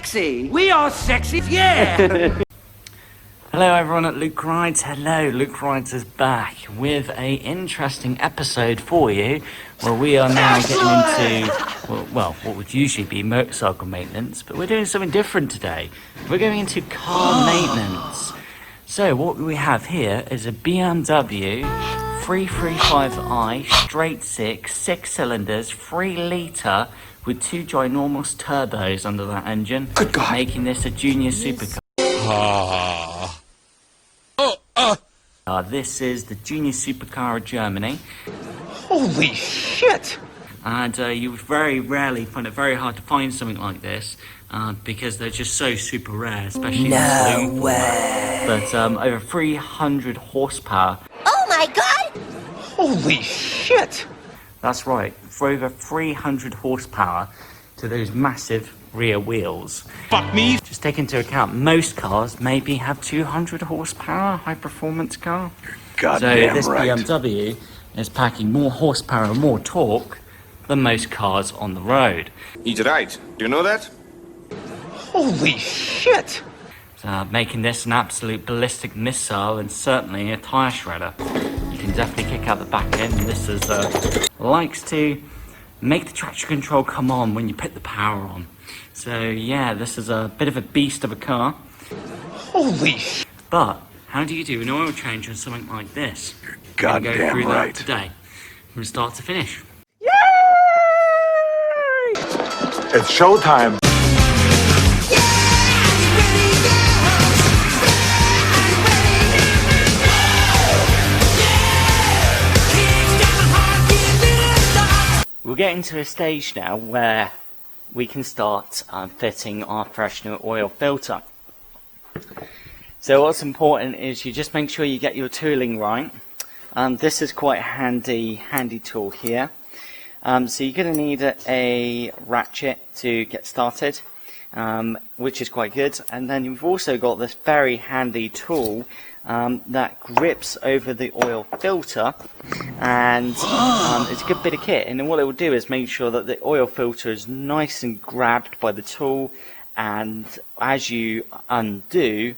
sexy. We are sexy, yeah. Hello everyone at Luke Rides. Hello, Luke Rides is back with a interesting episode for you, where we are now getting into, well, what would usually be motorcycle maintenance, but we're doing something different today. We're going into car maintenance. So what we have here is a BMW 335i straight six cylinders, 3 litre with 2 ginormous turbos under that engine, Good God. making this a Junior Supercar. This is the Junior Supercar of Germany. Holy shit. And you would very rarely find it very hard to find something like this because they're just so super rare, especially in the saloon format. But over 300 horsepower. Oh my god! Holy shit. That's right, for over 300 horsepower to those massive rear wheels. Fuck me. Just take into account most cars maybe have 200 horsepower, high performance car. God So damn this right. BMW is packing more horsepower and more torque than most cars on the road. He's right. Do you know that? Holy shit. Making this an absolute ballistic missile and certainly a tyre shredder. You can definitely kick out the back end, and this is likes to make the traction control come on when you put the power on. So yeah, this is a bit of a beast of a car. Holy shit. But how do you do an oil change on something like this? God We're gonna go damn through right. that today, from start to finish. It's showtime. We're getting to a stage now where we can start fitting our freshener oil filter. So what's important is you just make sure you get your tooling right. This is quite a handy tool here. So you're going to need a ratchet to get started, which is quite good. And then you've also got this very handy tool that grips over the oil filter, and it's a good bit of kit. And then what it will do is make sure that the oil filter is nice and grabbed by the tool, and as you undo,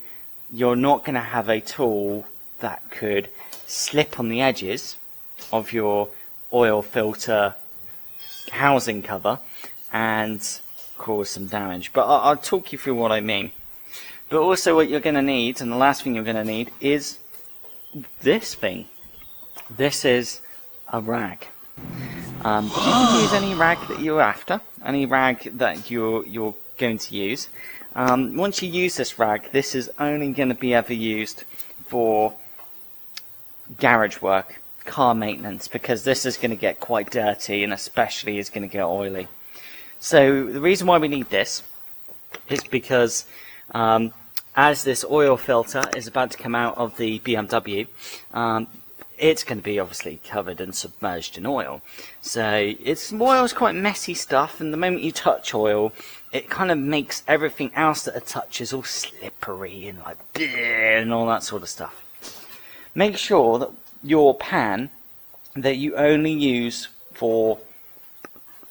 you're not going to have a tool that could slip on the edges of your oil filter housing cover and cause some damage. But I'll talk you through what I mean. But also what you're going to need, and the last thing you're going to need, is this thing. This is a rag. You can use any rag that you're after, any rag that you're going to use. Once you use this rag, this is only going to be ever used for garage work, car maintenance, because this is going to get quite dirty and especially is going to get oily. So the reason why we need this is because as this oil filter is about to come out of the BMW, it's going to be obviously covered and submerged in oil. So oil is quite messy stuff, and the moment you touch oil, it kind of makes everything else that it touches all slippery and like and all that sort of stuff. Make sure that your pan that you only use for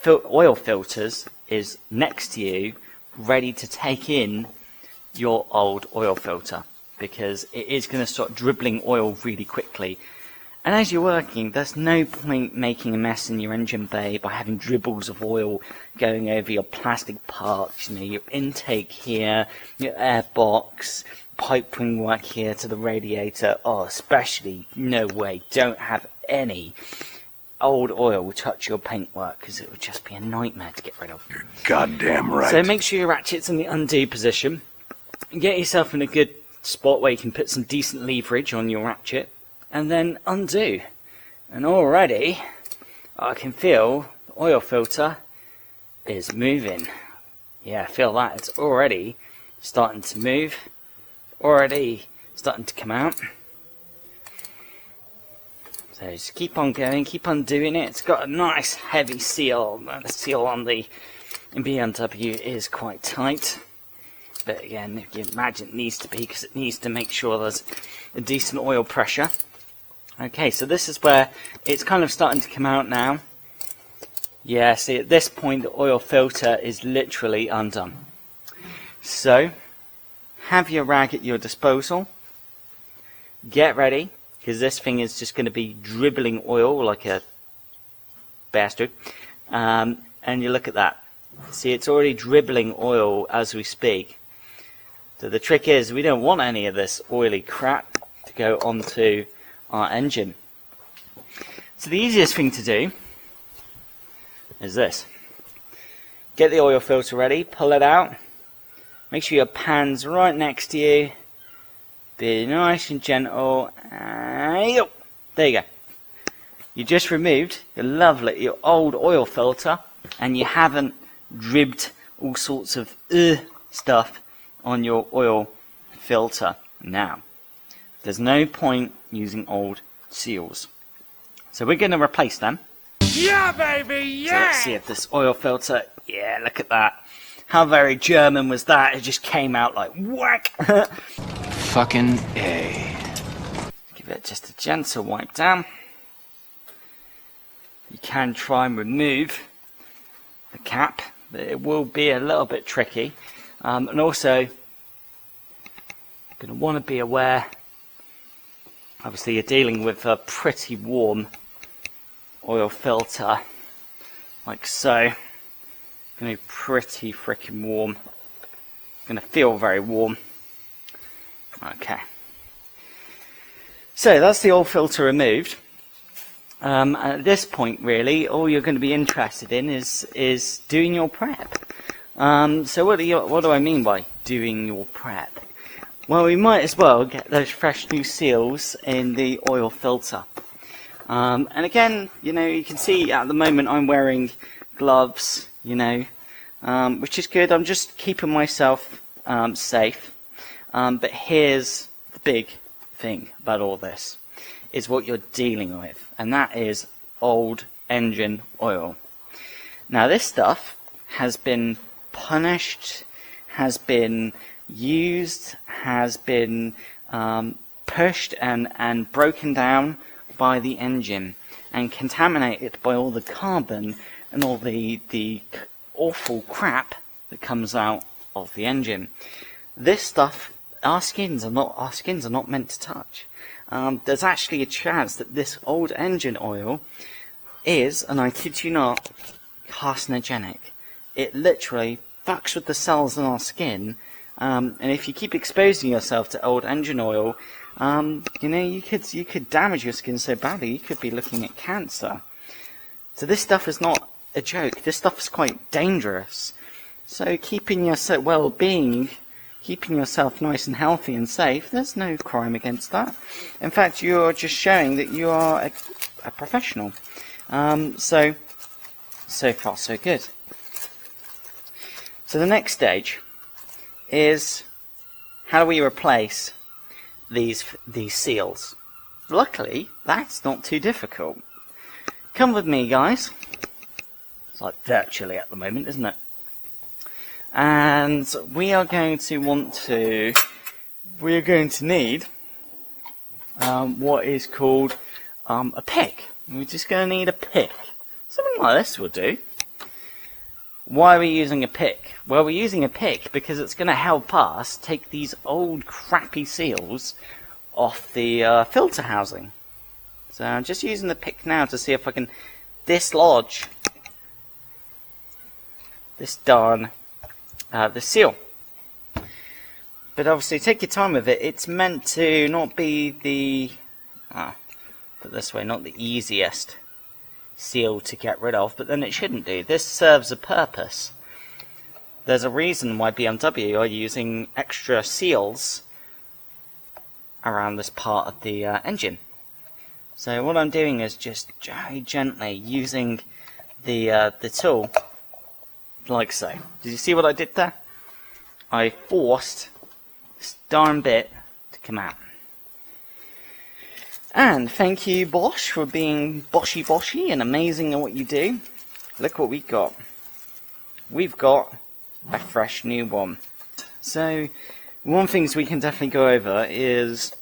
oil filters is next to you, ready to take in your old oil filter, because it is going to start dribbling oil really quickly. And as you're working, there's no point making a mess in your engine bay by having dribbles of oil going over your plastic parts, your intake here, your air box, piping work here to the radiator. Oh, especially, no way, don't have any old oil touch your paintwork, because it would just be a nightmare to get rid of. You're goddamn right. So make sure your ratchet's in the undo position. Get yourself in a good spot where you can put some decent leverage on your ratchet, and then undo. And already I can feel the oil filter is moving. Yeah, I feel that. It's already starting to move, already starting to come out. So just keep on going, keep on doing it. It's got a nice heavy seal. The seal on the BMW is quite tight. But again, you imagine it needs to be, because it needs to make sure there's a decent oil pressure. Okay, so this is where it's kind of starting to come out now. Yeah, see, at this point the oil filter is literally undone. So, have your rag at your disposal. Get ready, because this thing is just going to be dribbling oil like a bastard. And you look at that. See, it's already dribbling oil as we speak. So the trick is, we don't want any of this oily crap to go onto our engine. So the easiest thing to do is this. Get the oil filter ready, pull it out. Make sure your pan's right next to you. Be nice and gentle. There you go. You just removed your old oil filter, and you haven't dribbed all sorts of stuff on your oil filter. Now, there's no point using old seals. So we're going to replace them. Yeah, baby, yeah! So let's see if this oil filter, yeah, look at that. How very German was that? It just came out like whack. Fucking A. Give it just a gentle wipe down. You can try and remove the cap, but it will be a little bit tricky. And also, you're going to want to be aware, obviously you're dealing with a pretty warm oil filter, like so. Going to be pretty freaking warm. Going to feel very warm. Okay. So that's the oil filter removed. At this point, really, all you're going to be interested in is doing your prep. So what do I mean by doing your prep? Well, we might as well get those fresh new seals in the oil filter. And again, you can see at the moment I'm wearing gloves, which is good. I'm just keeping myself safe. But here's the big thing about all this, is what you're dealing with, and that is old engine oil. Now this stuff has been punished, has been used, has been pushed and broken down by the engine and contaminated by all the carbon and all the awful crap that comes out of the engine. This stuff, our skins are not meant to touch. There's actually a chance that this old engine oil is, and I kid you not, carcinogenic. It literally fucks with the cells in our skin, and if you keep exposing yourself to old engine oil, you could damage your skin so badly you could be looking at cancer. So this stuff is not a joke. This stuff is quite dangerous. So keeping your well-being, keeping yourself nice and healthy and safe, there's no crime against that. In fact, you're just showing that you are a professional. So far so good. So the next stage is, how do we replace these seals? Luckily, that's not too difficult. Come with me, guys. It's like virtually at the moment, isn't it? And we are going to need what is called a pick. We're just going to need a pick. Something like this will do. Why are we using a pick? Well, we're using a pick because it's going to help us take these old crappy seals off the filter housing. So I'm just using the pick now to see if I can dislodge this darn the seal. But obviously take your time with it. It's meant to not be the put it this way, not the easiest seal to get rid of, but then it shouldn't do. This serves a purpose. There's a reason why BMW are using extra seals around this part of the engine. So what I'm doing is just very gently using the tool, like so. Did you see what I did there? I forced this darn bit to come out. And thank you, Bosch, for being boshy and amazing at what you do. Look what we got. We've got a fresh new one. So, one of the things we can definitely go over is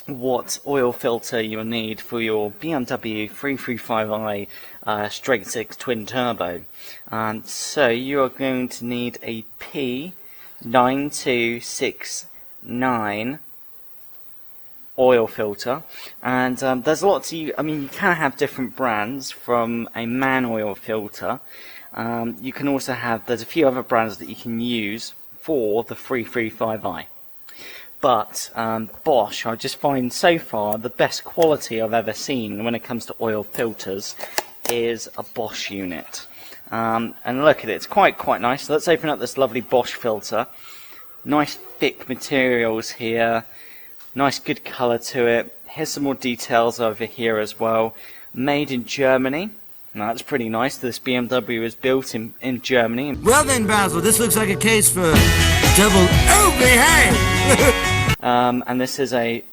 what oil filter you'll need for your BMW 335i straight 6 twin turbo. So you are going to need a P 9269 oil filter, and there's lots of, you can have different brands from a man oil filter. You can also have, there's a few other brands that you can use for the 335i. But Bosch, I just find so far the best quality I've ever seen when it comes to oil filters is a Bosch unit. And look at it, it's quite nice. So let's open up this lovely Bosch filter. Nice thick materials here, nice good colour to it. Here's some more details over here as well. Made in Germany. Now that's pretty nice. This BMW was built in Germany. Well then, Basil, this looks like a case for double behave. And this is a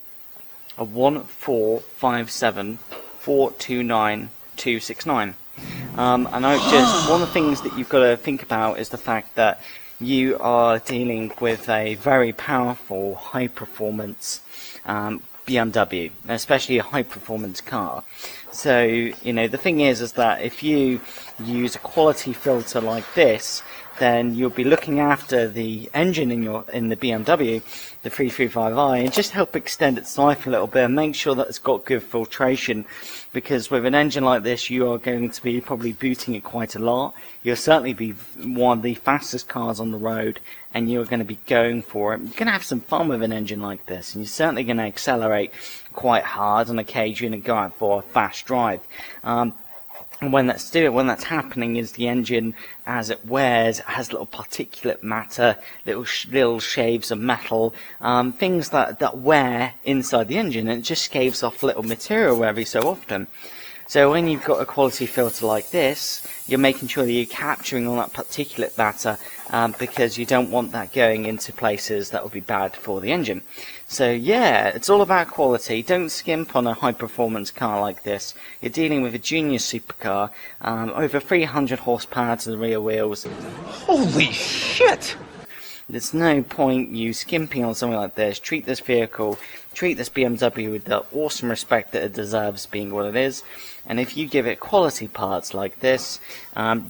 1457429 and one of the things that you've got to think about is the fact that you are dealing with a very powerful, high-performance BMW, especially a high-performance car. So, the thing is that if you use a quality filter like this, then you'll be looking after the engine in the BMW, the 335i, and just help extend its life a little bit and make sure that it's got good filtration, because with an engine like this you are going to be probably booting it quite a lot. You'll certainly be one of the fastest cars on the road, and you're going to be going for it. You're going to have some fun with an engine like this, and you're certainly going to accelerate quite hard on occasion and go out for a fast drive. And when that's happening, is the engine, as it wears, has little particulate matter, little shaves of metal, things that wear inside the engine, and it just scaves off little material every so often. So when you've got a quality filter like this, you're making sure that you're capturing all that particulate matter, because you don't want that going into places that will be bad for the engine. So yeah, it's all about quality. Don't skimp on a high-performance car like this. You're dealing with a Junior Supercar, over 300 horsepower to the rear wheels. Holy shit! There's no point you skimping on something like this. Treat this vehicle, treat this BMW with the awesome respect that it deserves, being what it is. And if you give it quality parts like this,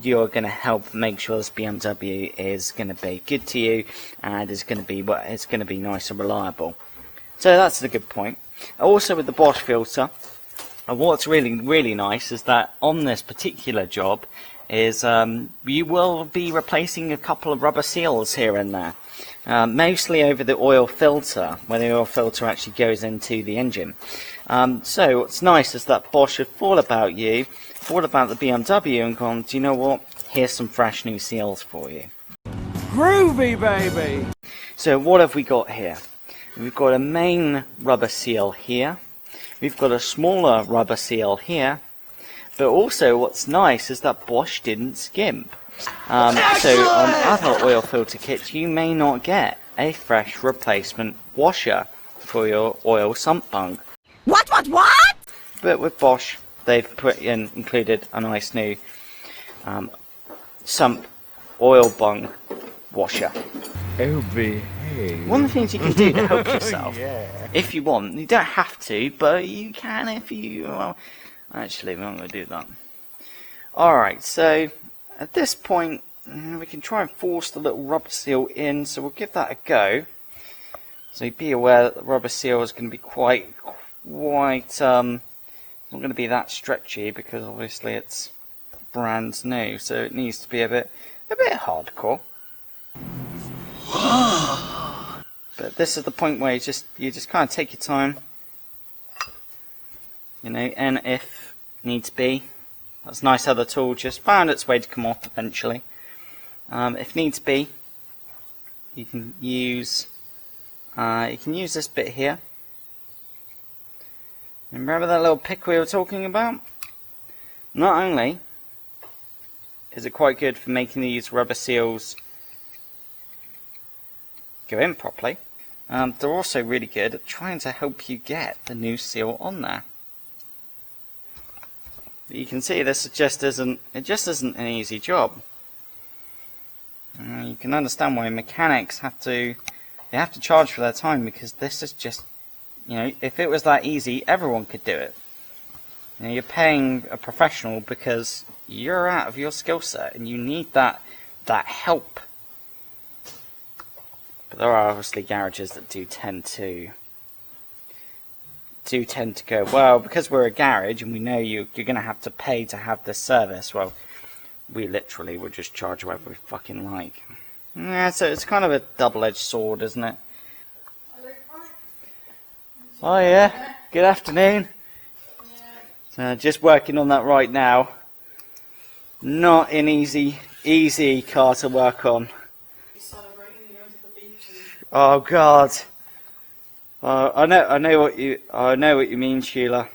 you're going to help make sure this BMW is going to be good to you, and it's going to be nice and reliable. So that's a good point. Also with the Bosch filter, what's really nice is that on this particular job is you will be replacing a couple of rubber seals here and there, mostly over the oil filter, where the oil filter actually goes into the engine. So what's nice is that Bosch have thought about you, thought about the BMW, and gone, do you know what, here's some fresh new seals for you. Groovy, baby! So what have we got here? We've got a main rubber seal here, we've got a smaller rubber seal here, but also what's nice is that Bosch didn't skimp. So on other oil filter kits you may not get a fresh replacement washer for your oil sump bung. What? But with Bosch they've included a nice new sump oil bung washer. Oh, behave. One of the things you can do to help yourself, if you want, you don't have to, but you can if you, well, actually we're not going to do that. Alright, so at this point we can try and force the little rubber seal in, so we'll give that a go. So be aware that the rubber seal is going to be quite not going to be that stretchy, because obviously it's brand new, so it needs to be a bit hardcore. But this is the point where you just kind of take your time, and if needs be, that's nice how the tool just found its way to come off eventually. If needs be, you can use this bit here. And remember that little pick we were talking about? Not only is it quite good for making these rubber seals go in properly, they're also really good at trying to help you get the new seal on there. But you can see this just isn't an easy job. You can understand why mechanics have to charge for their time, because this is just, if it was that easy, everyone could do it. You're paying a professional because you're out of your skill set and you need that help. But there are obviously garages that do tend to go, well, because we're a garage and we know you're going to have to pay to have this service, well, we literally will just charge whatever we fucking like. Yeah, so it's kind of a double-edged sword, isn't it? Oh yeah, good afternoon. So just working on that right now. Not an easy car to work on. Oh God. I know what you mean, Sheila.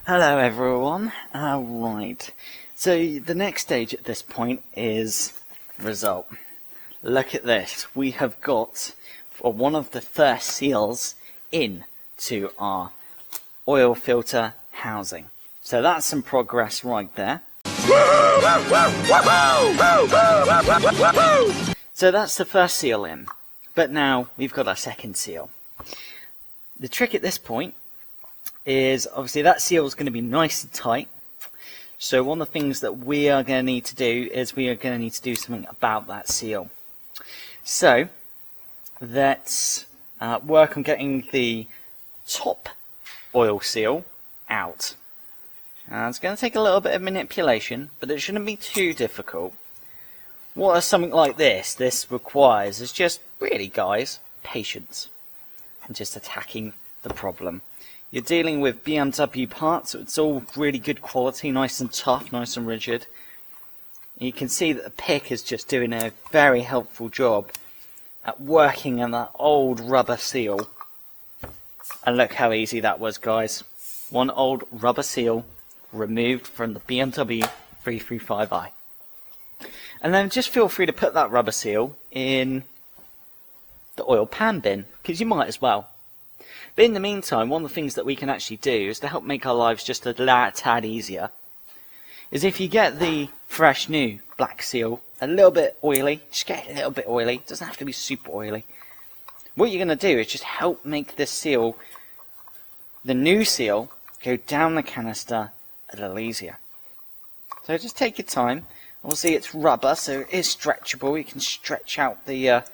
Hello everyone. Right. So the next stage at this point is result. Look at this. We have got one of the first seals in to our oil filter housing. So that's some progress right there. So that's the first seal in. But now we've got our second seal. The trick at this point is obviously that seal is going to be nice and tight. So one of the things that we are going to need to do is we are going to need to do something about that seal. So let's work on getting the top oil seal out. It's going to take a little bit of manipulation, but it shouldn't be too difficult. What something like this requires is just really, guys, patience and just attacking the problem. You're dealing with BMW parts, so it's all really good quality, nice and tough, nice and rigid. You can see that the pick is just doing a very helpful job at working on that old rubber seal. And look how easy that was, guys. One old rubber seal removed from the BMW 335i. And then just feel free to put that rubber seal in the oil pan bin, because you might as well. But in the meantime, one of the things that we can actually do is to help make our lives just a tad easier, is if you get the fresh new black seal a little bit oily, just get it a little bit oily, it doesn't have to be super oily. What you're going to do is just help make this seal, the new seal, go down the canister a little easier. So just take your time. Obviously it's rubber, so it is stretchable. You can stretch out the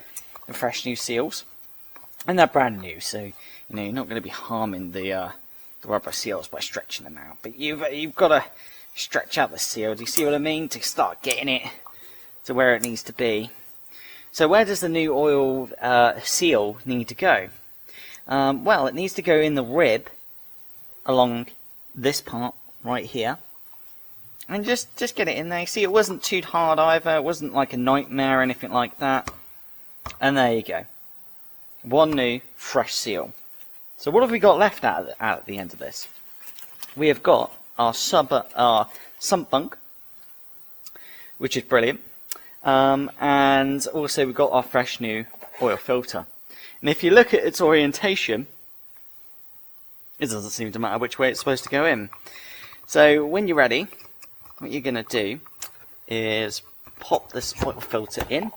fresh new seals, and they're brand new, so you know you're not going to be harming the rubber seals by stretching them out. But you've got to stretch out the seal. Do you see what I mean? To start getting it to where it needs to be. So where does the new oil seal need to go? Well, it needs to go in the rib along this part right here. And just get it in there. See, it wasn't too hard either. It wasn't like a nightmare or anything like that. And there you go. One new, fresh seal. So what have we got left out at the end of this? We have got our sump bunk, which is brilliant. And also we've got our fresh new oil filter. And if you look at its orientation, it doesn't seem to matter which way it's supposed to go in. So when you're ready, what you're going to do is pop this oil filter in.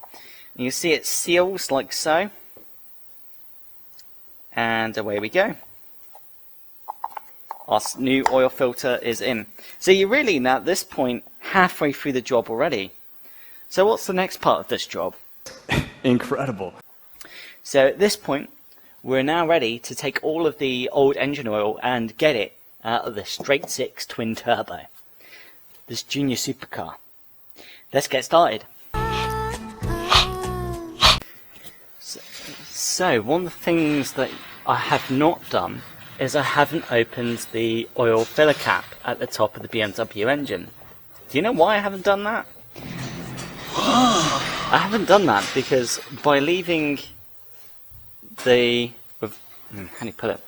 You see it seals like so. And away we go. Our new oil filter is in. So you're really now at this point halfway through the job already. So what's the next part of this job? Incredible. So at this point, we're now ready to take all of the old engine oil and get it out of the straight six twin turbo. This Junior Supercar. Let's get started. So one of the things that I have not done is I haven't opened the oil filler cap at the top of the BMW engine. Do you know why I haven't done that? I haven't done that because by leaving the... how do you put it?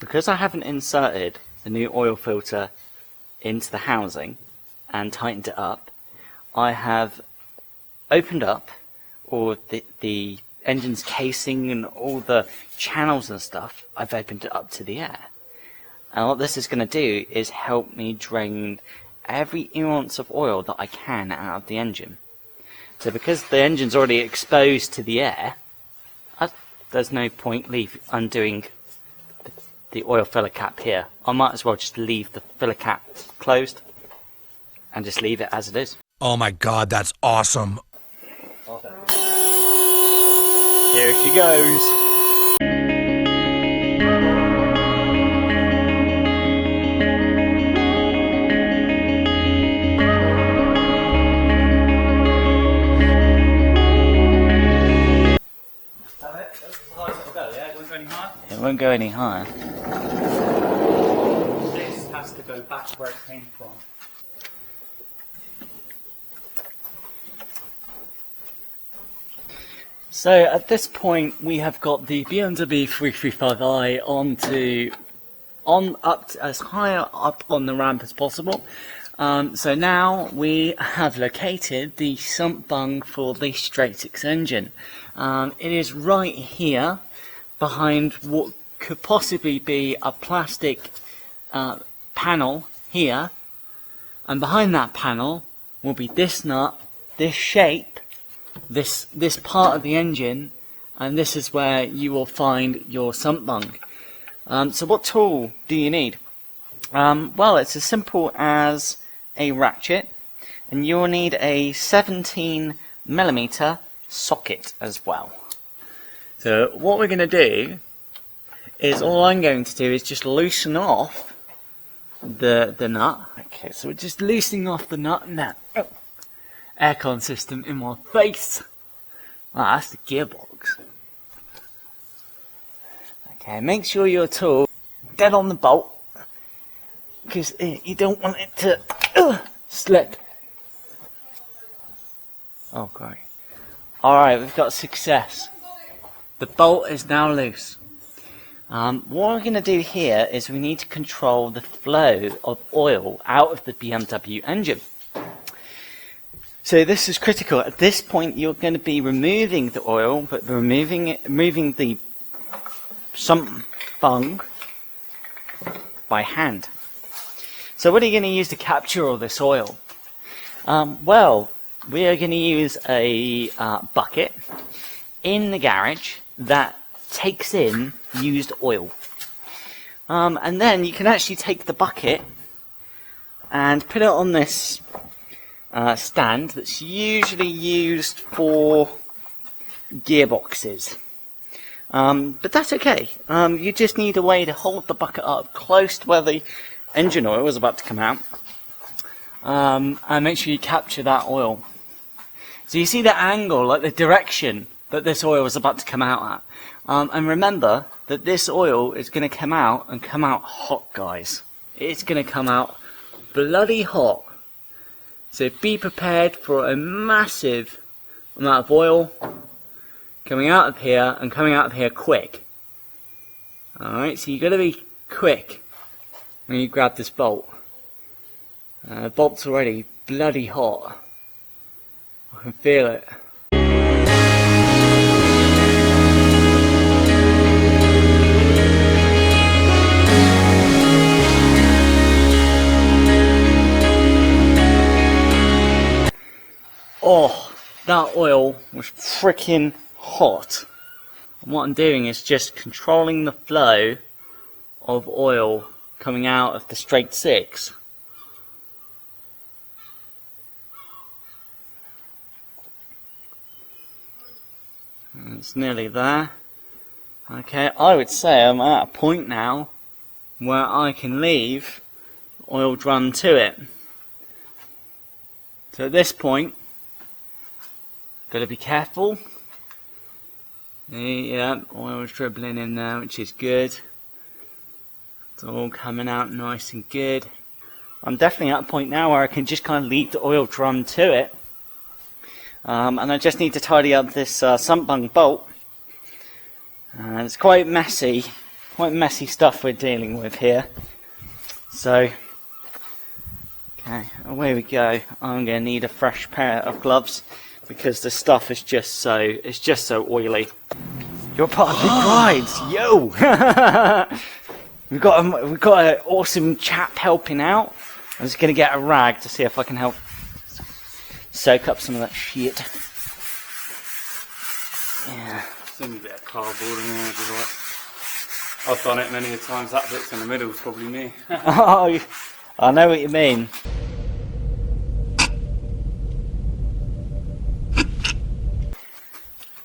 Because I haven't inserted the new oil filter into the housing and tightened it up, I have opened up all the engine's casing and all the channels and stuff. I've opened it up to the air, and what this is going to do is help me drain every ounce of oil that I can out of the engine. So because the engine's already exposed to the air, there's no point undoing the oil filler cap here. I might as well just leave the filler cap closed and just leave it as it is. Oh my god, that's awesome. Here she goes. It won't go any higher. This has to go back where it came from. So at this point we have got the BMW 335i up to, as high up on the ramp as possible. So now we have located the sump bung for the straight six engine. It is right here behind what could possibly be a plastic panel here, and behind that panel will be this nut, this shape, this part of the engine, and this is where you will find your sump bung. So what tool do you need? Well, it's as simple as a ratchet, and you'll need a 17mm socket as well. So what we're going to do is, all I'm going to do is just loosen off the nut. Okay, so we're just loosening off the nut now. Oh, aircon system in my face. Ah, that's the gearbox. Okay, make sure your tool dead on the bolt, because you don't want it to slip. Oh, great. Alright, we've got success. The bolt is now loose. What we're going to do here is we need to control the flow of oil out of the BMW engine. So this is critical. At this point you're going to be removing the oil, but removing the sump bung by hand. So what are you going to use to capture all this oil? Well, we are going to use a bucket in the garage that takes in used oil. And then you can actually take the bucket and put it on this stand that's usually used for gearboxes. But that's okay. You just need a way to hold the bucket up close to where the engine oil is about to come out, and make sure you capture that oil. So you see the angle, like the direction that this oil is about to come out at. And remember that this oil is going to come out hot, guys. It's going to come out bloody hot. So be prepared for a massive amount of oil coming out of here, and coming out of here quick. Alright, so you've got to be quick when you grab this bolt. The bolt's already bloody hot. I can feel it. Oh, that oil was freaking hot. And what I'm doing is just controlling the flow of oil coming out of the straight six. And it's nearly there. Okay, I would say I'm at a point now where I can leave the oil drum to it. So at this point, got to be careful. Yeah, oil's dribbling in there, which is good. It's all coming out nice and good. I'm definitely at a point now where I can just kind of leave the oil drum to it. And I just need to tidy up this sump bung bolt. It's quite messy stuff we're dealing with here. So, okay, away we go. I'm going to need a fresh pair of gloves, because the stuff is just so oily. You're part of the rides, yo! we've got an awesome chap helping out. I'm just gonna get a rag to see if I can help soak up some of that shit. Yeah. There's only a bit of cardboard in there, is right. I've done it many times. That bit's in the middle is probably me. Oh, I know what you mean.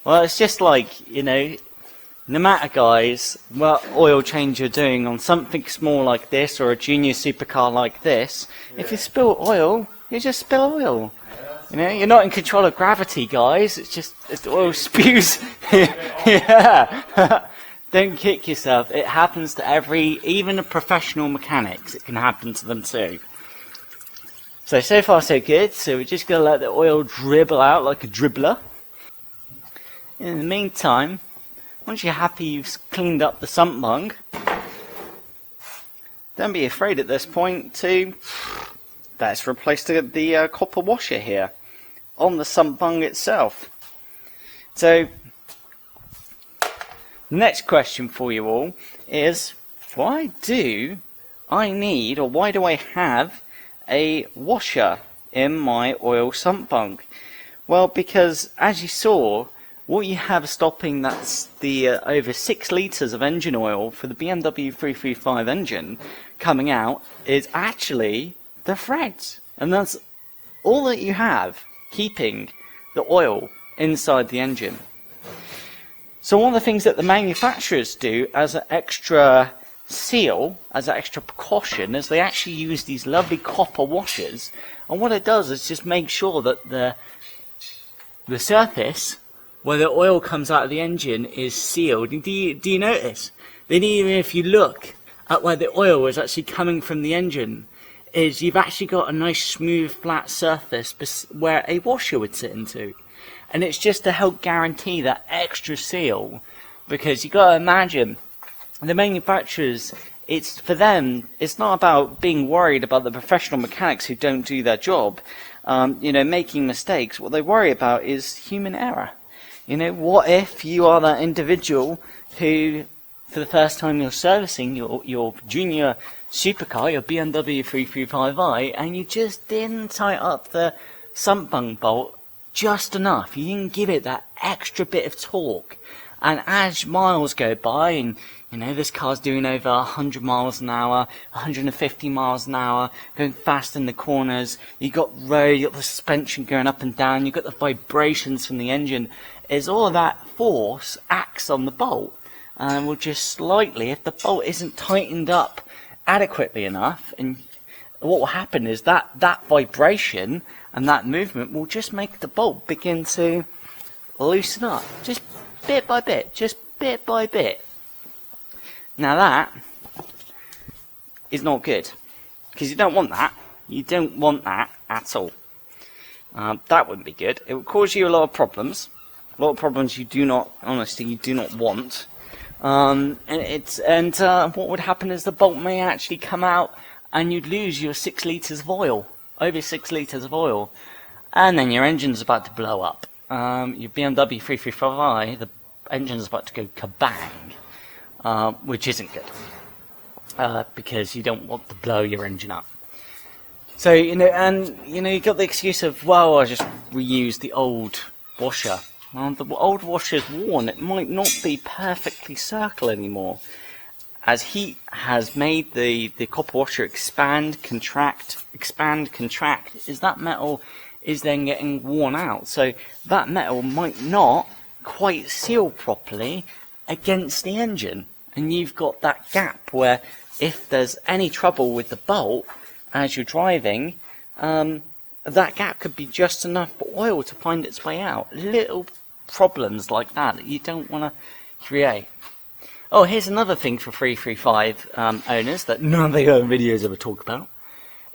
Well, it's just like, you know, no matter, guys, what oil change you're doing on something small like this or a Junior Supercar like this, if you spill oil, you just spill oil. You know, you're not in control of gravity, guys. It's just the oil spews. Yeah. Don't kick yourself. It happens to even the professional mechanics. It can happen to them too. So far so good. So we're just going to let the oil dribble out like a dribbler. In the meantime, once you're happy you've cleaned up the sump bung, don't be afraid at this point to let's replace the copper washer here on the sump bung itself. So the next question for you all is, why do I need, or why do I have a washer in my oil sump bung? Well, because as you saw, what you have stopping that's the over 6 litres of engine oil for the BMW 335 engine coming out is actually the threads. And that's all that you have keeping the oil inside the engine. So one of the things that the manufacturers do as an extra seal, as an extra precaution, is they actually use these lovely copper washers. And what it does is just make sure that the surface where the oil comes out of the engine is sealed. Do you notice? Then even if you look at where the oil is actually coming from the engine, is you've actually got a nice smooth flat surface where a washer would sit into. And it's just to help guarantee that extra seal, because you've got to imagine the manufacturers, it's for them, it's not about being worried about the professional mechanics who don't do their job, you know, making mistakes. What they worry about is human error. You know, what if you are that individual who, for the first time you're servicing your Junior Supercar, your BMW 335i, and you just didn't tighten up the sump bung bolt just enough. You didn't give it that extra bit of torque. And as miles go by, and you know, this car's doing over 100 miles an hour, 150 miles an hour, going fast in the corners, you got the suspension going up and down, you got the vibrations from the engine, is all of that force acts on the bolt, and will just slightly, if the bolt isn't tightened up adequately enough, and what will happen is that vibration and that movement will just make the bolt begin to loosen up, just bit by bit, just bit by bit. Now that is not good, because you don't want that. You don't want that at all. That wouldn't be good. It would cause you a lot of problems. A lot of problems you do not, honestly, you do not want. And what would happen is the bolt may actually come out and you'd lose your 6 litres of oil. Over 6 litres of oil. And then your engine's about to blow up. Your BMW 335i, the engine's about to go kabang. Which isn't good. Because you don't want to blow your engine up. So, you know, and, you know, you got the excuse of, well, I just reused the old washer. Well, the old washer's worn. It might not be perfectly circle anymore, as heat has made the copper washer expand, contract, is that metal is then getting worn out. So that metal might not quite seal properly against the engine. And you've got that gap where if there's any trouble with the bolt as you're driving, that gap could be just enough for oil to find its way out. Little problems like that you don't want to create. Oh, here's another thing for 335 owners that none of the other videos ever talk about,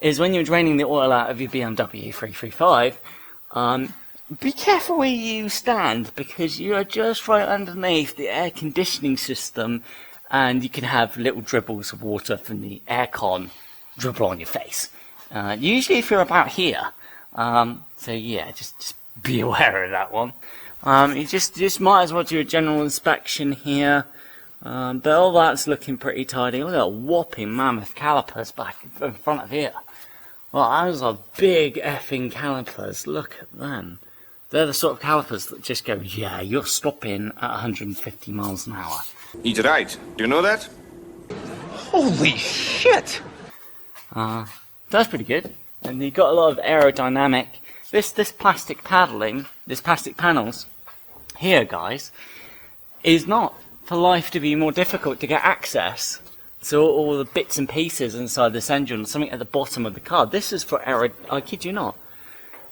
is when you're draining the oil out of your BMW 335, be careful where you stand, because you are just right underneath the air conditioning system, and you can have little dribbles of water from the aircon dribble on your face. Usually if you're about here. So yeah, just be aware of that one. You just might as well do a general inspection here. But all that's looking pretty tidy. Look at that whopping mammoth calipers back in front of here. Well, those are big effing calipers. Look at them. They're the sort of calipers that just go, yeah, you're stopping at 150 miles an hour. He's right. Do you know that? Holy shit! That's pretty good. And you've got a lot of aerodynamic. This plastic paddling, this plastic panels, here, guys, is not for life to be more difficult to get access to all the bits and pieces inside this engine, something at the bottom of the car. This is for I kid you not.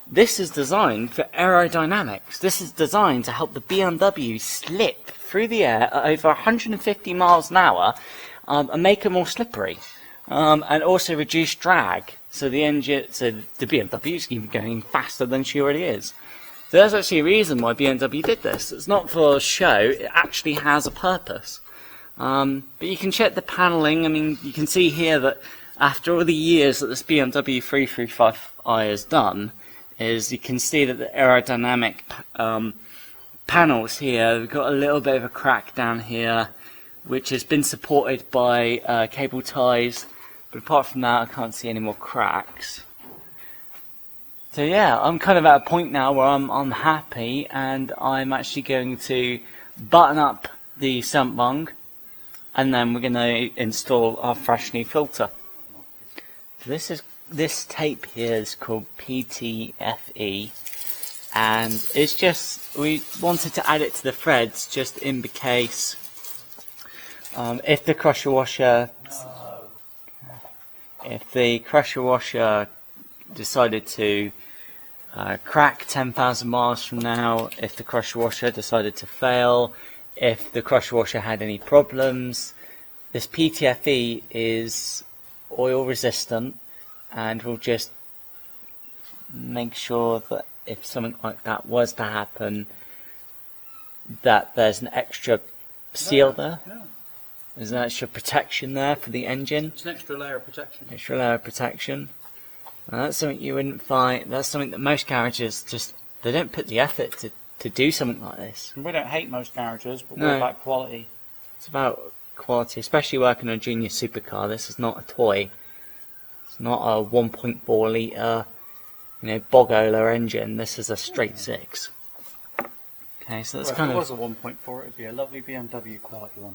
This is designed for aerodynamics. This is designed to help the BMW slip through the air at over 150 miles an hour and make it more slippery. And also reduce drag, so the BMW is even going faster than she already is. So there's actually a reason why BMW did this. It's not for show, it actually has a purpose. But you can check the panelling. I mean, you can see here that after all the years that this BMW 335i has done, is you can see that the aerodynamic panels here, we've got a little bit of a crack down here, which has been supported by cable ties. But apart from that, I can't see any more cracks. So yeah, I'm kind of at a point now where I'm happy, and I'm actually going to button up the sump bung, and then we're going to install our fresh new filter. So this tape here is called PTFE, and it's just, we wanted to add it to the threads just in case if the crusher washer decided to crack 10,000 miles from now, if the crusher washer decided to fail, if the crusher washer had any problems, this PTFE is oil resistant and will just make sure that if something like that was to happen, that there's an extra seal there. Yeah. There's an extra protection there for the engine. It's an extra layer of protection. Extra layer of protection. And that's something you wouldn't find. That's something that most garages just, they don't put the effort to do something like this. We don't hate most garages, but No. we're about quality. It's about quality, especially working on a Junior Supercar. This is not a toy. It's not a 1.4 litre, Bogola engine. This is a straight 6. Okay, so that's kind if it of. was a 1.4, it would be a lovely BMW quality 1.4.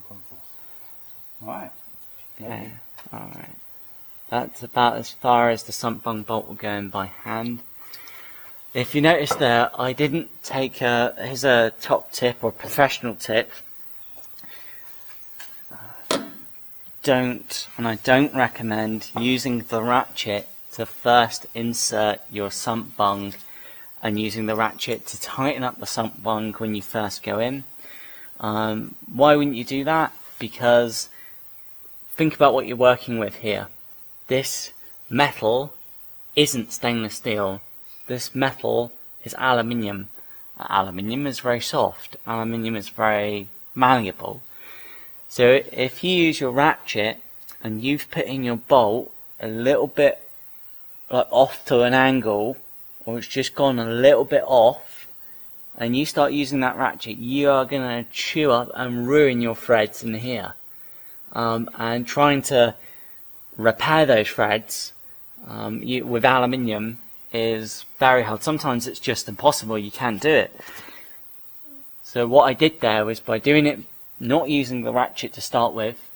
Right. Okay, alright. That's about as far as the sump bung bolt will go in by hand. If you notice there, I didn't take here's a top tip or professional tip. I don't recommend using the ratchet to first insert your sump bung and using the ratchet to tighten up the sump bung when you first go in. Why wouldn't you do that? Because think about what you're working with here. This metal isn't stainless steel. This metal is aluminium. Aluminium is very soft. Aluminium is very malleable. So if you use your ratchet and you've put in your bolt a little bit off to an angle, or it's just gone a little bit off, and you start using that ratchet, you are going to chew up and ruin your threads in here. And trying to repair those threads with aluminium is very hard. Sometimes it's just impossible. You can't do it. So what I did there was, by doing it, not using the ratchet to start with,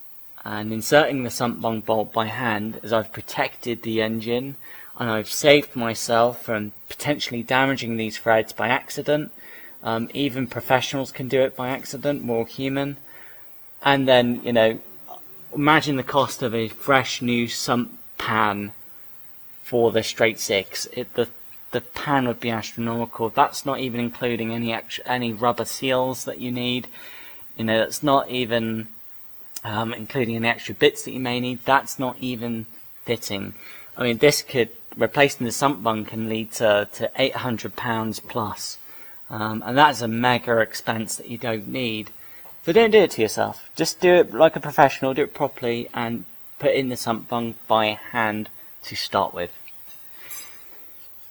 and inserting the sump bung bolt by hand, as I've protected the engine and I've saved myself from potentially damaging these threads by accident. Even professionals can do it by accident. We're all human. And then, imagine the cost of a fresh new sump pan for the straight 6. The pan would be astronomical. That's not even including any rubber seals that you need. That's not even including any extra bits that you may need. That's not even fitting. I mean, replacing the sump bung can lead to £800 plus. And that's a mega expense that you don't need. So don't do it to yourself. Just do it like a professional, do it properly, and put in the sump bung by hand to start with.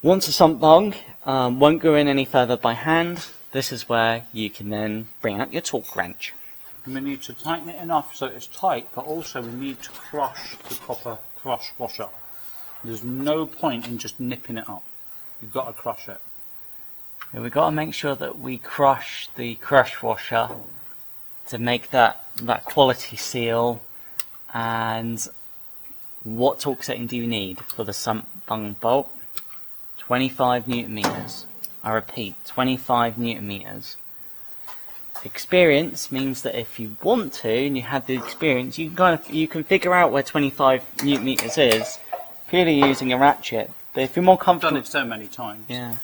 Once the sump bung won't go in any further by hand, this is where you can then bring out your torque wrench. And we need to tighten it enough so it's tight, but also we need to crush the copper crush washer. There's no point in just nipping it up. You've got to crush it. Yeah, we've got to make sure that we crush the crush washer to make that quality seal. And what torque setting do you need for the sump bung bolt? 25 newton meters. I repeat, 25 newton meters. experience means that if you want to and you have the experience, you can figure out where 25 newton meters is purely using a ratchet. But if you're more I've done comfortable, it so many times. yeah,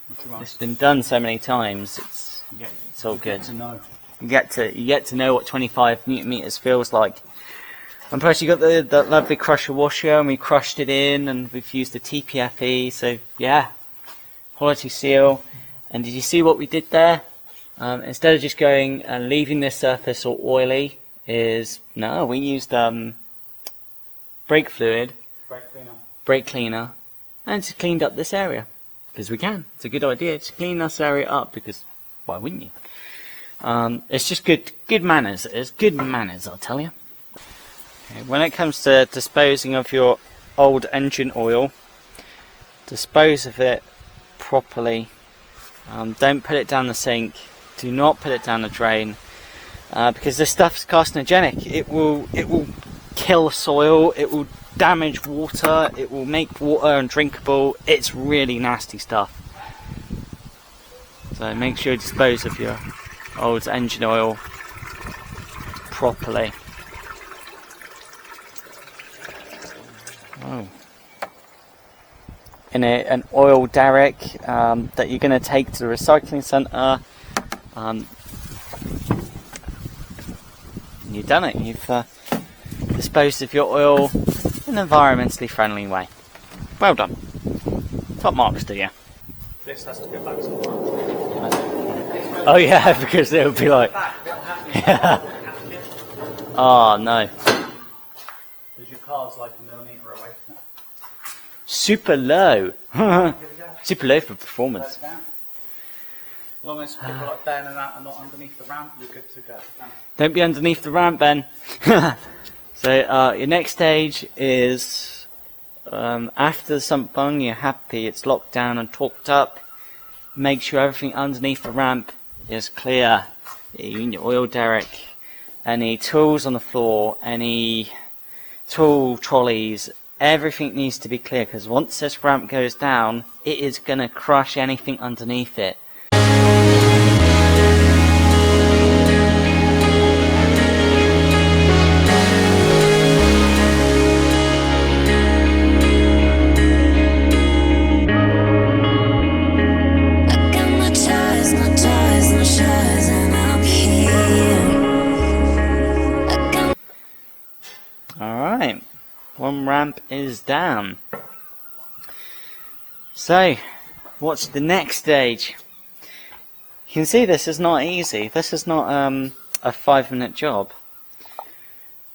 Which you it's been done so many times. Yeah, It's all good. to know. You get to know what 25 newton meters feels like. And plus you got that lovely crusher washer, and we crushed it in, and we've used the TPFE. So yeah, quality seal. And did you see what we did there? Instead of just going and leaving this surface all oily, we used brake fluid, brake cleaner, and just cleaned up this area because we can. It's a good idea to clean this area up, because why wouldn't you? It's just good manners. It's good manners, I'll tell you. Okay, when it comes to disposing of your old engine oil, dispose of it properly. Don't put it down the sink. Do not put it down the drain, because this stuff's carcinogenic. It will kill soil. It will damage water. It will make water undrinkable. It's really nasty stuff. So make sure you dispose of your old engine oil properly. Oh. In an oil derrick that you're going to take to the recycling centre. You've done it. You've disposed of your oil in an environmentally friendly way. Well done. Top marks to you. This has to go back to the front. Oh yeah, because it would be like... Yeah. Oh no. Because your car's like a millimetre away. Super low. Super low for performance. As long as people like Ben and that are not underneath the ramp, you're good to go. Don't be underneath the ramp, Ben. So your next stage is after the sump bung, you're happy, it's locked down and torqued up. Make sure everything underneath the ramp is clear. Your oil derrick, any tools on the floor, any tool trolleys, everything needs to be clear, because once this ramp goes down, it is going to crush anything underneath it. Alright, one ramp is down. So, what's the next stage? You can see this is not easy. This is not a 5-minute job.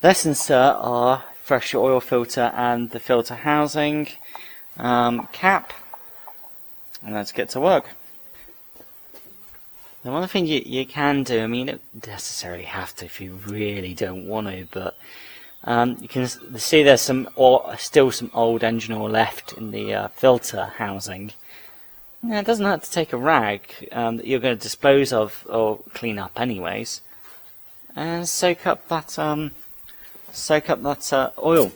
Let's insert our fresh oil filter and the filter housing cap, and let's get to work. Now, one thing you can do, I mean, you don't necessarily have to if you really don't want to, but you can see there's still some old engine oil left in the filter housing. Now, it doesn't have to take a rag that you're going to dispose of or clean up anyways, and soak up that oil.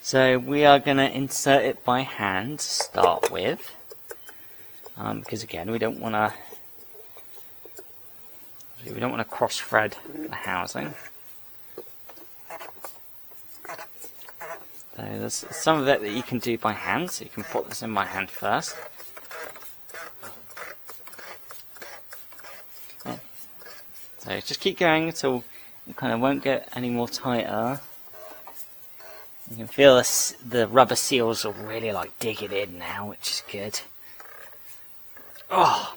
So we are going to insert it by hand to start with, because again we don't want to cross thread the housing. So there's some of it that you can do by hand, so you can put this in by hand first. Yeah. So just keep going until it kind of won't get any more tighter. You can feel the rubber seals are really like digging in now, which is good. Oh.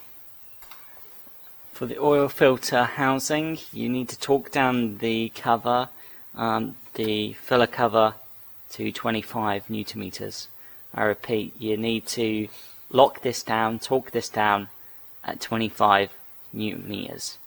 For the oil filter housing, you need to torque down the cover, the filler cover, to 25 newton meters. I repeat, you need to lock this down, torque this down at 25 newton meters.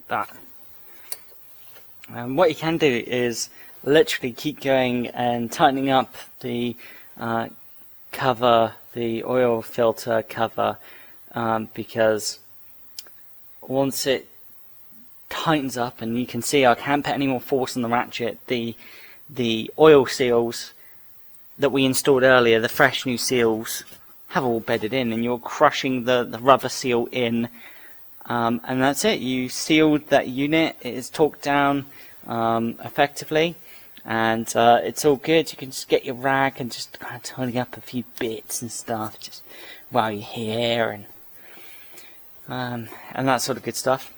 that. What you can do is literally keep going and tightening up the cover, the oil filter cover, because once it tightens up, and you can see I can't put any more force on the ratchet, the oil seals that we installed earlier, the fresh new seals, have all bedded in, and you're crushing the rubber seal in, and that's it. You sealed that unit. It is torqued down effectively, and it's all good. You can just get your rag and just kind of tidy up a few bits and stuff just while you're here, and that sort of good stuff.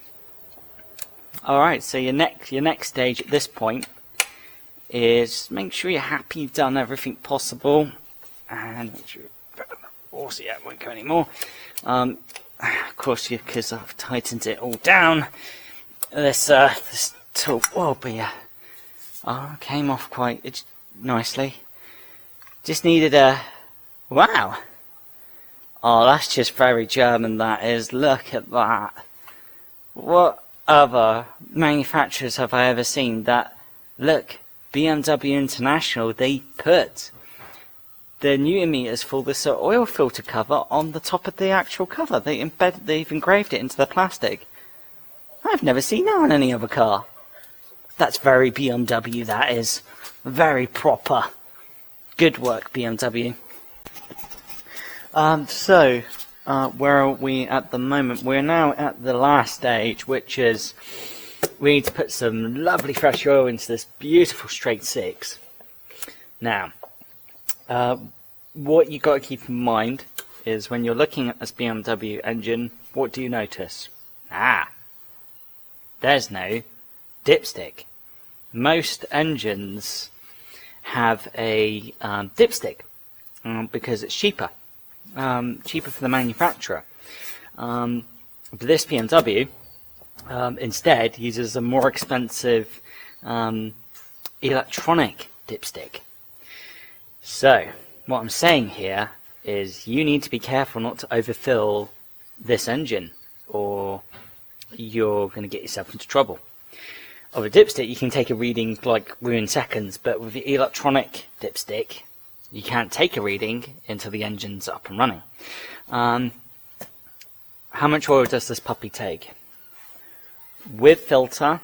Alright, so your next stage at this point is make sure you're happy you've done everything possible, and make sure also, yeah, it won't go anymore. Of course, because I've tightened it all down, this tool will be came off quite nicely. Just needed a wow. Oh, that's just very German. That is. Look at that. What other manufacturers have I ever seen that? Look, BMW International. They put the Newton meters for this oil filter cover on the top of the actual cover. They've engraved it into the plastic. I've never seen that on any other car. That's very BMW, that is. Very proper. Good work, BMW. Where are we at the moment? We're now at the last stage, which is we need to put some lovely fresh oil into this beautiful straight six. Now, what you got to keep in mind is when you're looking at this BMW engine, what do you notice? There's no dipstick. Most engines have a dipstick because it's cheaper for the manufacturer. But this BMW instead uses a more expensive electronic dipstick. So what I'm saying here is you need to be careful not to overfill this engine, or you're going to get yourself into trouble. Of a dipstick, you can take a reading like within seconds, but with the electronic dipstick, you can't take a reading until the engine's up and running. How much oil does this puppy take? With filter,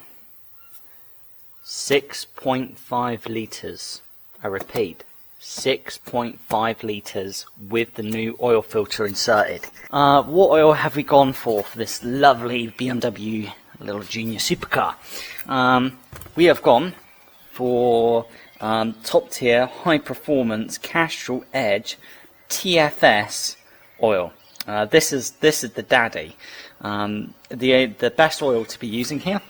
6.5 litres. I repeat, 6.5 litres with the new oil filter inserted. What oil have we gone for this lovely BMW little Junior Supercar? We have gone for top tier, high performance, Castrol Edge TFS oil. This is the daddy, the best oil to be using here.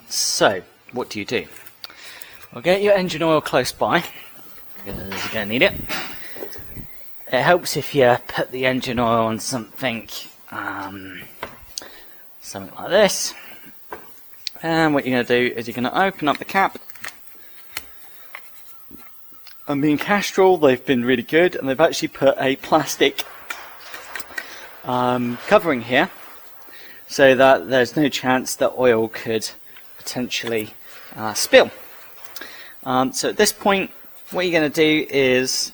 So what do you do? Well, get your engine oil close by, because you're going to need it. It helps if you put the engine oil on something like this. And what you're going to do is you're going to open up the cap. And being Castrol, they've been really good, and they've actually put a plastic covering here, so that there's no chance that oil could potentially spill. So at this point, what you're going to do is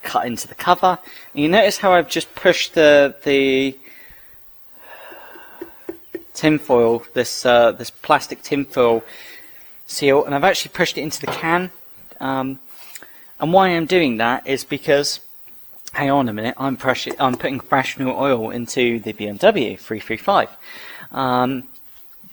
cut into the cover. And you notice how I've just pushed the tinfoil, this plastic tinfoil seal, and I've actually pushed it into the can. And why I'm doing that is because, hang on a minute, I'm putting fresh new oil into the BMW 335.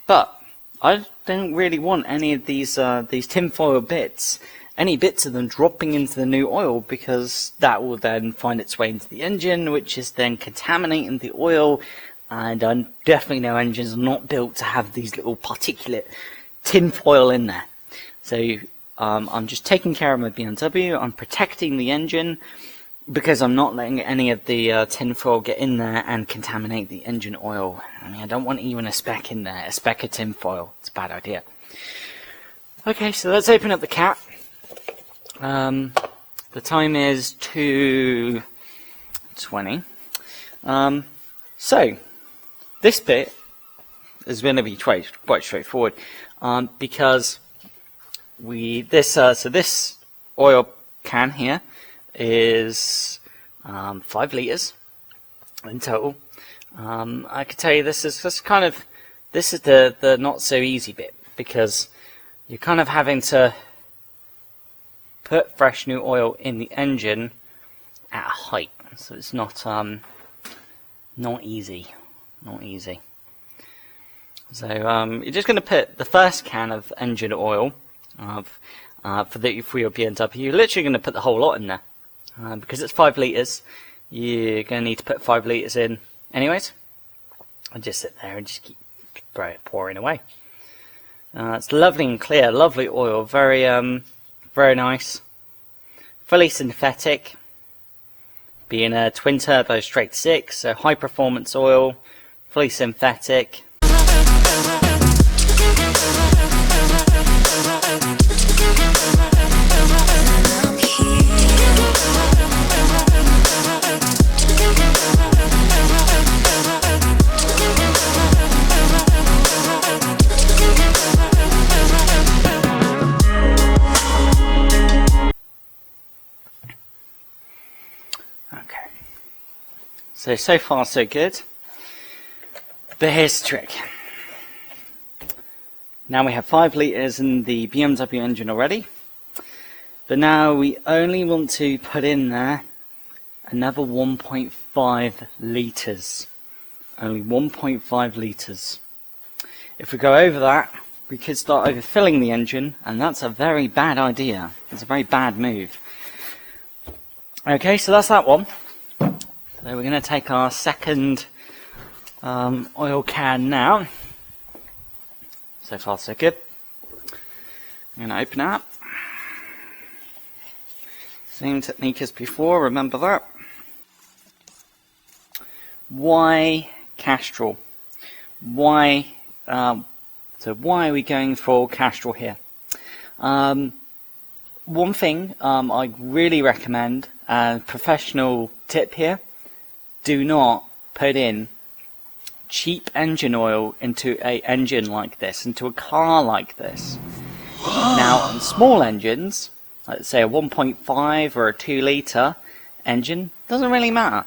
But I don't really want any of these tinfoil bits, any bits of them dropping into the new oil, because that will then find its way into the engine, which is then contaminating the oil. And I definitely know engines are not built to have these little particulate tinfoil in there. So I'm just taking care of my BMW. I'm protecting the engine, because I'm not letting any of the tinfoil get in there and contaminate the engine oil. I mean, I don't want even a speck in there, a speck of tinfoil. It's a bad idea. Okay, so let's open up the cap. The time is 2:20. So this bit is going to be quite straightforward, because this oil can here is 5 litres in total. I could tell you this is the not so easy bit, because you're kind of having to put fresh new oil in the engine at a height, so it's not easy. So you're just going to put the first can of engine oil for your BMW. You're literally going to put the whole lot in there, because it's 5 litres. You're going to need to put 5 litres in anyways, and just sit there and just keep pouring away. It's lovely and clear, lovely oil, very nice, fully synthetic, being a twin turbo straight 6, so high performance oil, fully synthetic. So far so good, but here's the trick. Now we have 5 litres in the BMW engine already, but now we only want to put in there another 1.5 litres. Only 1.5 litres. If we go over that, we could start overfilling the engine, and that's a very bad idea. It's a very bad move. Okay, so that's that one. So we're going to take our second oil can now. So far so good. I'm going to open it up. Same technique as before, remember that. Why Castrol? Why are we going for Castrol here? One thing I really recommend, professional tip here, do not put in cheap engine oil into an engine like this, into a car like this. Now, on small engines, let's say a 1.5 or a 2 litre engine, doesn't really matter.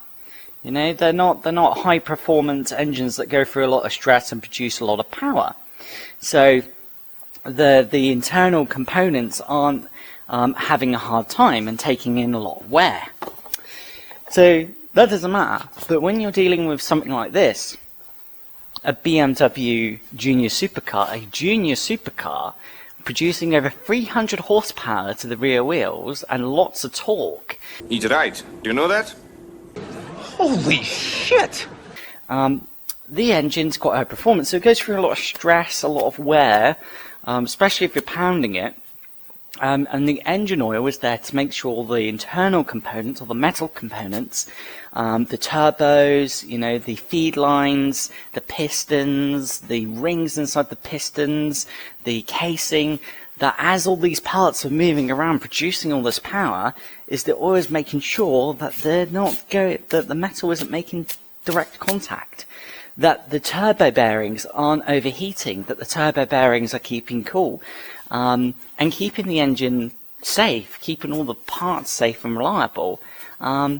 You know, they're not high performance engines that go through a lot of stress and produce a lot of power. So the internal components aren't having a hard time and taking in a lot of wear. So that doesn't matter. But when you're dealing with something like this, a BMW Junior Supercar, a Junior Supercar producing over 300 horsepower to the rear wheels and lots of torque. He's right. Do you know that? Holy shit! The engine's got high performance, so it goes through a lot of stress, a lot of wear, especially if you're pounding it. And the engine oil is there to make sure the internal components, or the metal components, the turbos, you know, the feed lines, the pistons, the rings inside the pistons, the casing, that as all these parts are moving around producing all this power, is the oil is making sure that that the metal isn't making direct contact, that the turbo bearings aren't overheating, that the turbo bearings are keeping cool. And keeping the engine safe, keeping all the parts safe and reliable. But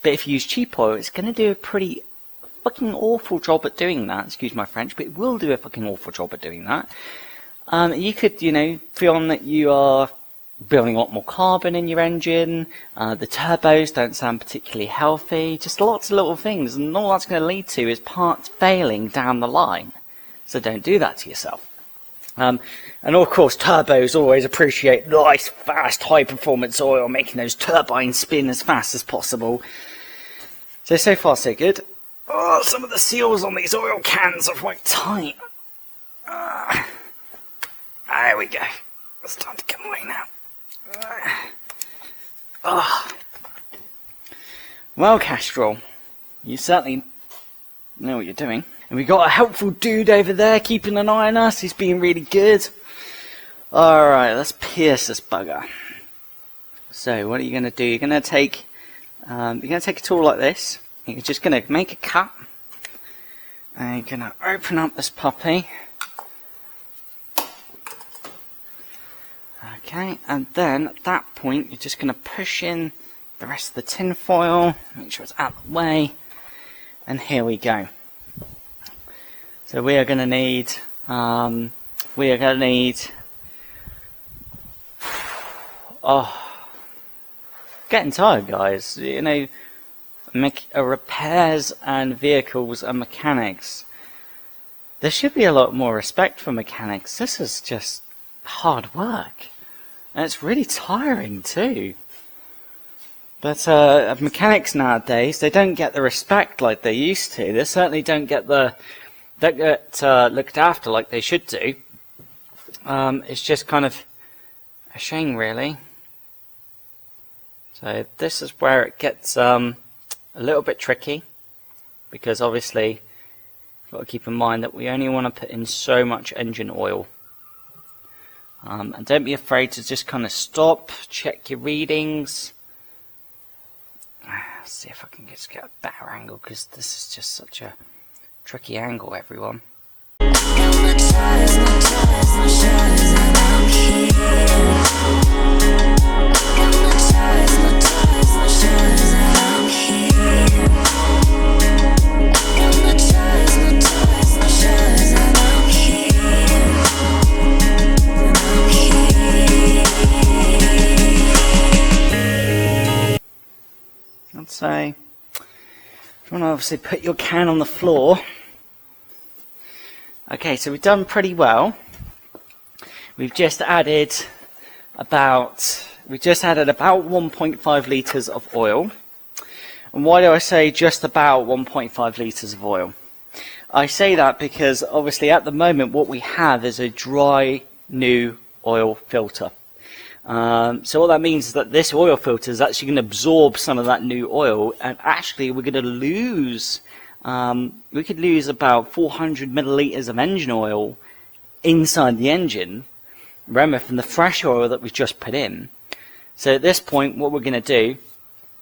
if you use cheap oil, it's going to do a pretty fucking awful job at doing that. Excuse my French, but it will do a fucking awful job at doing that. You could, you know, feel on that you are building a lot more carbon in your engine. The turbos don't sound particularly healthy. Just lots of little things, and all that's going to lead to is parts failing down the line. So don't do that to yourself. And of course, turbos always appreciate nice, fast, high-performance oil, making those turbines spin as fast as possible. So far, so good. Oh, some of the seals on these oil cans are quite tight. There we go. It's time to come away now. Well, Castrol, you certainly know what you're doing. And we got a helpful dude over there keeping an eye on us. He's being really good. Alright, let's pierce this bugger. So, what are you going to do? You're going to take a tool like this. You're just going to make a cut. I'm going to open up this puppy. Okay, and then at that point you're just going to push in the rest of the tin foil, make sure it's out of the way, and here we go. So we are going to need, oh, getting tired, guys. You know, repairs and vehicles and mechanics. There should be a lot more respect for mechanics. This is just hard work, and it's really tiring too. But mechanics nowadays, they don't get the respect like they used to. They certainly don't get looked after like they should do. It's just kind of a shame, really. So this is where it gets a little bit tricky, because obviously you've got to keep in mind that we only want to put in so much engine oil. And don't be afraid to just kind of stop, check your readings. Let's see if I can just get a better angle, because this is just such a tricky angle, everyone. I'd say you want to obviously put your can on the floor. Okay, so we've done pretty well. We've just added about 1.5 litres of oil. And why do I say just about 1.5 litres of oil? I say that because obviously at the moment what we have is a dry new oil filter. So what that means is that this oil filter is actually going to absorb some of that new oil, and actually we're going to lose, we could lose about 400 millilitres of engine oil inside the engine, remember, from the fresh oil that we've just put in. So at this point what we're going to do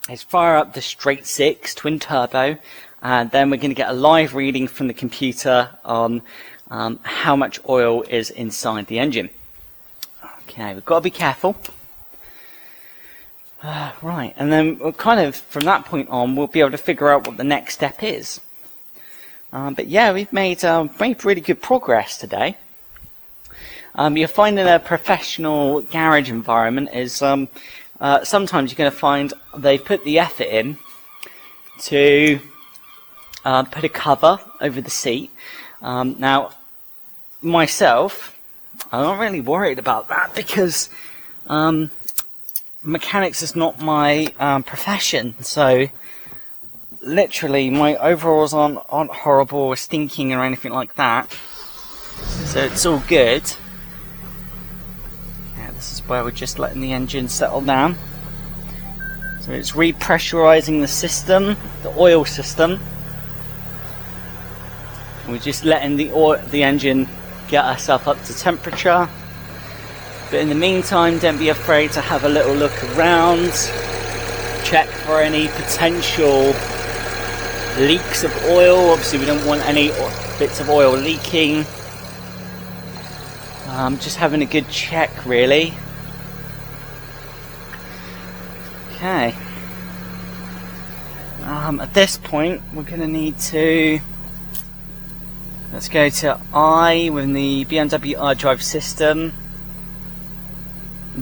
is fire up the straight 6 twin turbo, and then we're going to get a live reading from the computer on how much oil is inside the engine. Okay, we've got to be careful. Right, and then we'll kind of, from that point on, we'll be able to figure out what the next step is. But yeah, we've made really good progress today. You'll find in a professional garage environment is sometimes you're going to find they put the effort in to put a cover over the seat. Now, myself, I'm not really worried about that because mechanics is not my profession, so literally my overalls aren't horrible or stinking or anything like that, so it's all good. Yeah, this is where we're just letting the engine settle down, so it's repressurizing the system, the oil system, and we're just letting the engine get herself up to temperature. But in the meantime, don't be afraid to have a little look around, check for any potential leaks of oil. Obviously we don't want any bits of oil leaking. Just having a good check, really. Okay. At this point we're going to need to, let's go to I with the BMW iDrive system.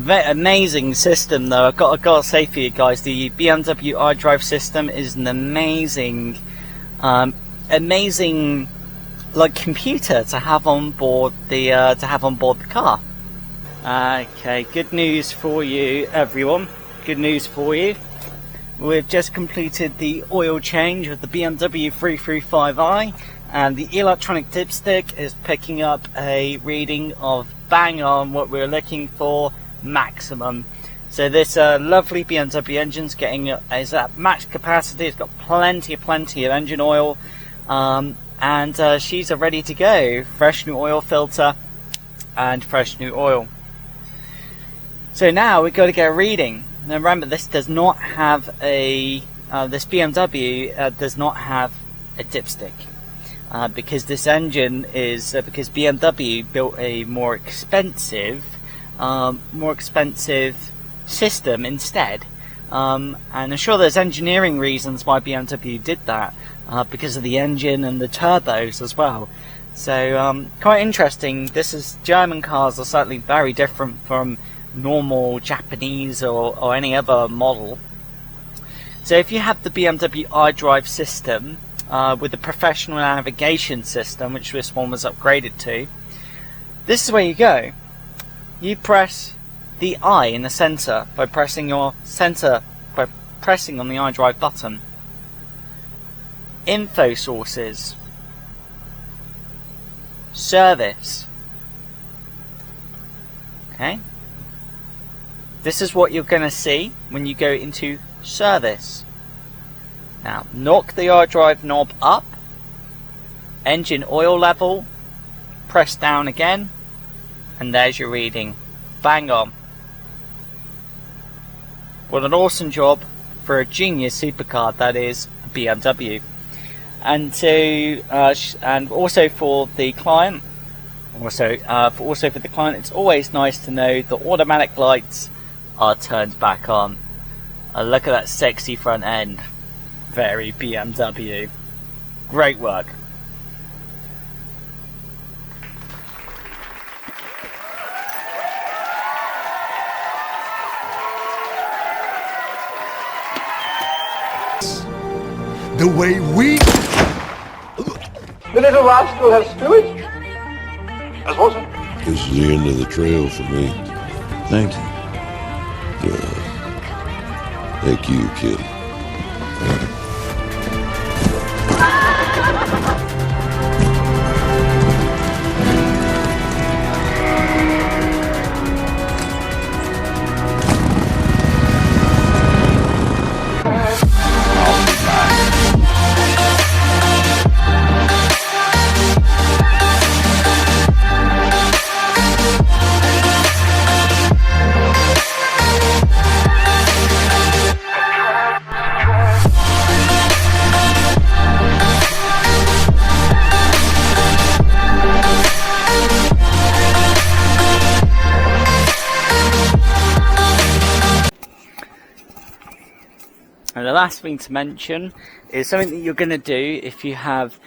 Amazing system though, I've got to say for you guys, the BMW iDrive system is an amazing like computer to have on board the car. Okay, good news for you everyone, good news for you. We've just completed the oil change with the BMW 335i, and the electronic dipstick is picking up a reading of bang on what we're looking for, maximum. So this lovely BMW engine's is at max capacity. It's got plenty of engine oil, and she's ready to go. Fresh new oil filter and fresh new oil. So now we've got to get a reading. Now remember, this does not have a this BMW does not have a dipstick. because this engine is because BMW built a more expensive system instead. And I'm sure there's engineering reasons why BMW did that, because of the engine and the turbos as well. So quite interesting. German cars are certainly very different from normal Japanese or any other model. So if you have the BMW iDrive system with the professional navigation system, which this one was upgraded to, this is where you go. You press the I in the center by pressing on the iDrive button. Info sources, service. Okay, this is what you're going to see when you go into service. Now knock the iDrive knob up, engine oil level, press down again, and there's your reading. Bang on. What an awesome job for a Junior Supercar that is a BMW. And also for the client, it's always nice to know the automatic lights are turned back on. Look at that sexy front end. Very BMW. Great work. The way we... The little rascal has spewage. As water. This is the end of the trail for me. Thank you. Yeah. Thank you, kid. And the last thing to mention is something that you're going to do if you have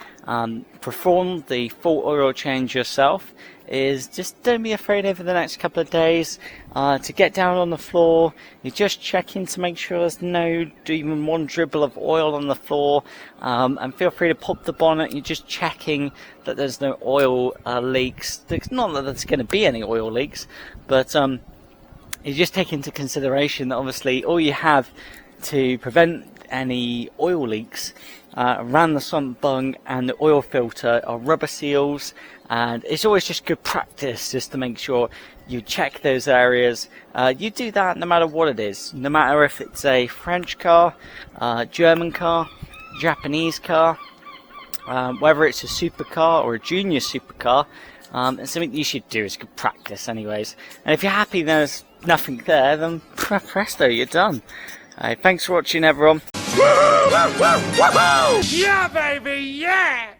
performed the full oil change yourself, is just don't be afraid over the next couple of days to get down on the floor. You're just checking to make sure there's no even one dribble of oil on the floor, and feel free to pop the bonnet. You're just checking that there's no oil leaks. It's not that there's going to be any oil leaks, but you just take into consideration that obviously all you have to prevent any oil leaks around the sump bung and the oil filter are rubber seals, and it's always just good practice just to make sure you check those areas. You do that no matter what it is, no matter if it's a French car, German car, Japanese car, whether it's a supercar or a Junior Supercar. It's something you should do. It's good practice anyways, and if you're happy there's nothing there, then presto, you're done. Thanks for watching, everyone. Yeah, baby, yeah!